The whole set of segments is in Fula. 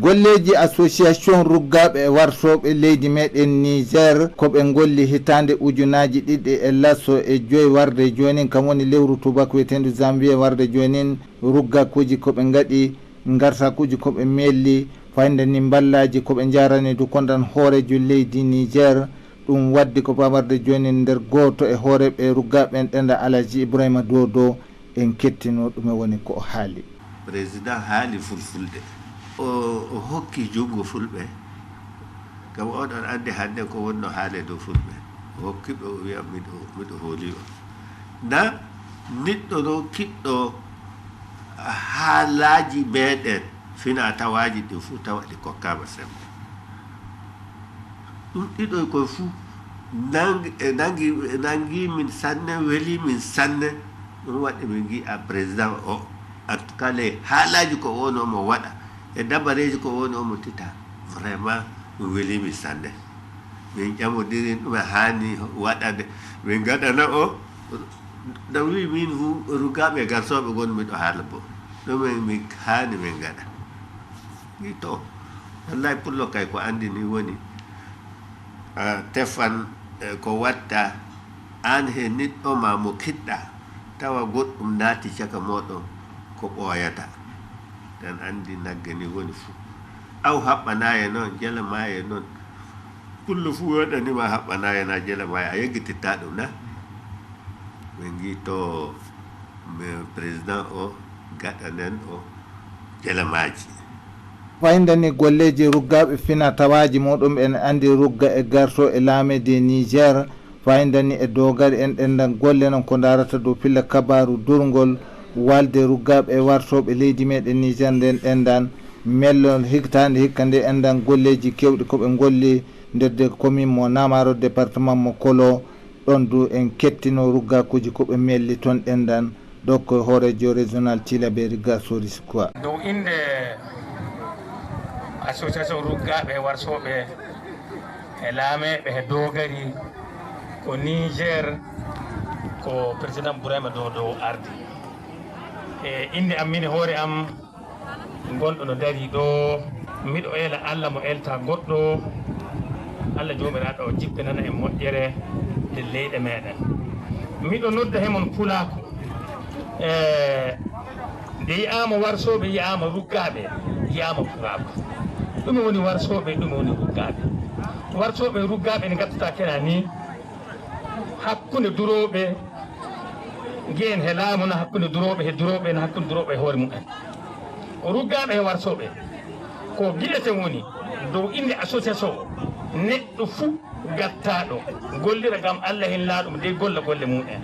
golleeji association ruggaaɓe e wartooɓe leydi meɗen Nijar ko ɓe golli hitande ujunaji ɗiɗi e lasso e joyi warde jonin kam woni lewru tubako wiyetendu janvier warde jonin ruggakuji ko ɓe gaɗi gartakuji ko ɓe melli fayde ni ballaji ko ɓe jarani du kondan hoorejo leydi Nijar ɗum waddi ko pamarde joni nder goto e hooreɓe ruggaaɓe en ɗenda Alaji Ibrahima Dodo en kettino ɗume woni ko haali. Président haali fulfulde o hokki jungo fulɓe gam oɗon andi hande ko wonno haale dow fulɓe o hokkiɓe o wiya miɗo hooli o na neɗɗo no kiɗɗo haalaji meɗen fina tawaji ɗin fuu tawa ɗi kokkama sembe ɗum ɗiɗo koye fuu nangi min sanne weeli min sanne ɗum waɗi min gi'a président o en tout cas les haalaji ko woni omo waɗa e dabareji ko woni omo tita vraiment ɗum welimi sanne min ƴamodirin ɗum hani waɗande min gaɗana o ɗam wi min ruggaaɓe garsoɓe gon miɗo haala bo ɗumen min hani min gaɗa i to wallahi pullo kay ko andi ni woni tefan ko watta an he neɗɗo ma mo kiɗɗa tawa goɗɗum naati caka moɗon ko ɓooyata tan andi nagge ni woni fuu aw haɓɓanaye noon jelemaye noon pullo fuu waɗanima haɓɓanaye na jelemaye a yeggititta ɗum na min gi to président o gaɗanen o jelemaji fayndani golleeji ruggaaɓe fina tawaji muɗum en andi rugga e garto e laamede Nijar fayndani e dogari en ɗendan golle noon ko darata dow pilla kabaru durgol walde ruggaaɓe e wartoɓe leydi meɗen Nijar nden ɗendan mellon hiktande hikka nde endan golleji kewɗi koɓe golli nder commune mo Namaro département mo Kolo ɗon du en kettino ruggakuji koɓe melli toon ɗendan donc hoorejo régional Thilaberi Gasori quoi dow inde association ruggaaɓe e wartoɓe e laameɓe e dogari ko Niger ko président Ibrahima Dodo ardi e inde am mine hoore am gonɗo no dari ɗo miɗo ela Allah mo elta goɗɗo Allah jomiraɗo o jippinana e moƴƴere nde leyɗe meɗen miɗo nodda hemon pulako nde yiyama warsoɓe yiyama ruggaaɓe yiyama pulako ɗum woni warsoɓe ɗum woni ruggaaɓe warsoɓe ruggaaɓe ne gattata kena ni hakkunde duroɓe ngeen he laamu no hakkunde duroɓe he duroɓe no hakkunde duroɓe e hoore mumen ruggaaɓe e warsoɓe ko guilete woni dow inde association neɗɗo fuu gattaɗo gollira gam Allah hilla ɗum de golla golle mumen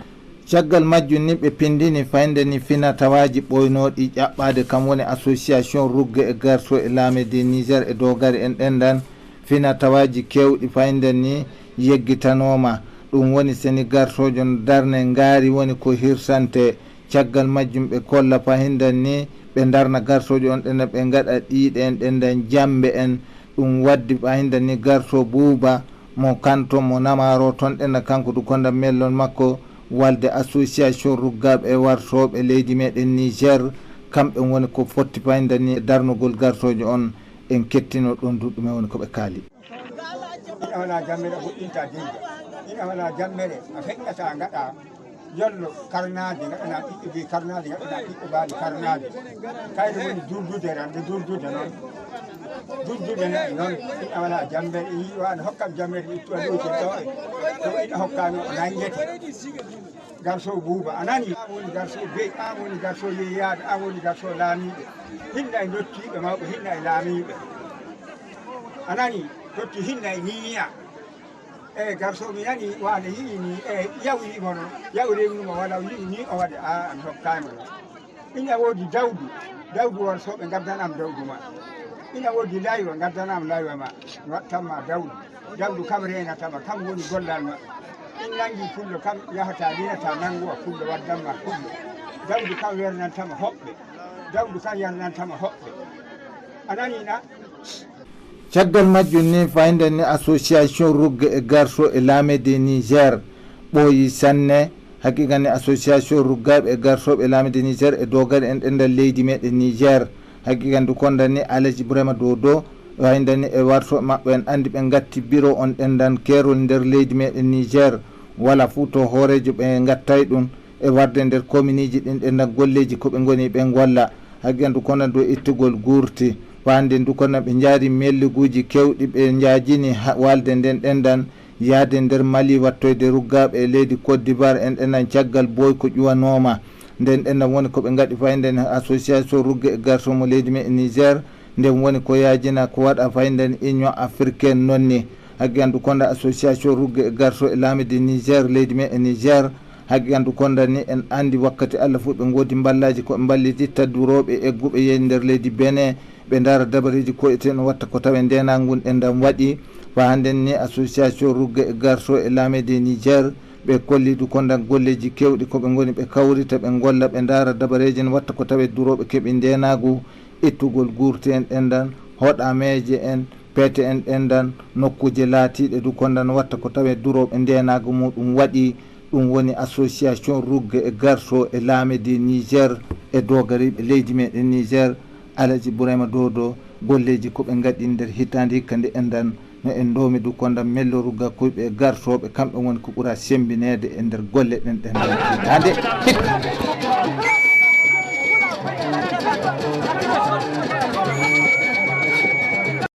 caggal majjum ni ɓe pindini fayde ni fina tawaji ɓoynoɗi ƴaɓɓade kam woni association rugga e garto e laamede Niger e dogari en ɗendan fina tawaji kewɗi fayde ni yeggitanoma ɗum woni seni gartojo darne ngaari woni ko hirsante caggal majjum ɓe kolla fahindan ni ɓe darna gartojo on ɗendan ɓe gaɗa ɗiɗe en ɗendan jambe en ɗum waddi fahindan ni garto Buuba mo kanto mo Namaro toon ɗendan kanko du konda mellon makko walde association ruggaaɓe e wartoɓe leydi meɗen Niger kamɓe woni ko fotti fahindan ni darnugol gartojo on en kettino ɗon du ɗume woni koɓe kaali wala jammere goɗɗinta dinga ina wala jammere a feƴƴata gaɗa jollo karnaade gaɗana ɓiɓɓe bi karnaade gaɗana ɓiɓɓe baali karnaade kayre woni durdude rande durdude noon durdude noon ina wala jammere yiiwano hokkam jammere ittuwa luyte ɗo e to ina hokkami o nangete garso Buuba a nani an woni garso bey an woni garso yeeyaade an woni garso laamiɓe hinna e dottiɓe mawɓe hinna e laamiɓe a nani dotti hinna e niiya e garso mi nani waade yii ni e yawimo noon yaw rewnuma walla yii ni o waɗa a an hokkama ɗum ina woodi dawdu warsoɓe gaddanam dawdu ma ina woodi laywa gaddanam laywa ma wattanma dawdu kam renatama kam woni gollal ma in nangi pullo kam yahata linata nanguwa pullo waddanma pullo dawdu kam wernantama hoɓɓe dawdu kam yarnantama hoɓɓe a nanina caggal majjum ni fayde ni association rugga e garto e laamede Niger ɓooyi sanne haqiqa ni association ruggaaɓe e gartoɓe laamede Niger e dogari en ɗendal leydi meɗen Niger haqiqandu kondani alaji burema dodo wayndani e warto mabɓe en andi ɓe gatti bureau on ɗendan kerol nder leydi meɗen Niger wala fuu to hoorejo ɓe gattay ɗum e warde nder commune ji ɗin ɗendan golleji koɓe goni ɓe golla haqiqandu konan do ittugol gurti fande ndu kono ɓe jaari melliguji kewɗi ɓe jaajini walde nden ɗendan yaade nder Mali wattoyde ruggaaɓe e leydi Côte d'Ivoire en ɗendan caggal boy ko ƴuwanoma nden ɗendan woni koɓe gaɗi fayden association rugge e garçon mo leydi me Niger nden woni ko yaajina ko waɗa fayden union africaine nonni haqiqandu konda association rugge e garçon e laamide Niger leydi me Niger haqiqandu konda ni en andi wakkati Allah fu ɓe godi ballaji koɓe balliti tadduroɓe egguɓe yeyi nder leydi Benin ɓe dara dabareji koyeten watta ko tawe ndenagun ɗendan waɗi fa hannden ni association rugge e garçon e laamede Niger ɓe kollidu kondan golleji kewɗi koɓe goni ɓe kawrita ɓe golla ɓe dara dabareji en watta ko tawe duroɓe keeɓi ndenagu ittugol gurti en ɗendan hoɗameje en peete en ɗendan nokkuje laatiɗe du kondan watta ko tawe duroɓe ndenagu muɗum waɗi ɗum woni association rugge e garçon e laamede Niger e dogariɓe leydi meɗen Niger alaji burema dodo golleji koɓe gaɗi nder hitande hikka nde endan no en domi du kondan mello rugga kuyɓe garsoɓe kamɓe woni ko ɓuura sembinede e nder golle ɗen ɗendan hitande hikka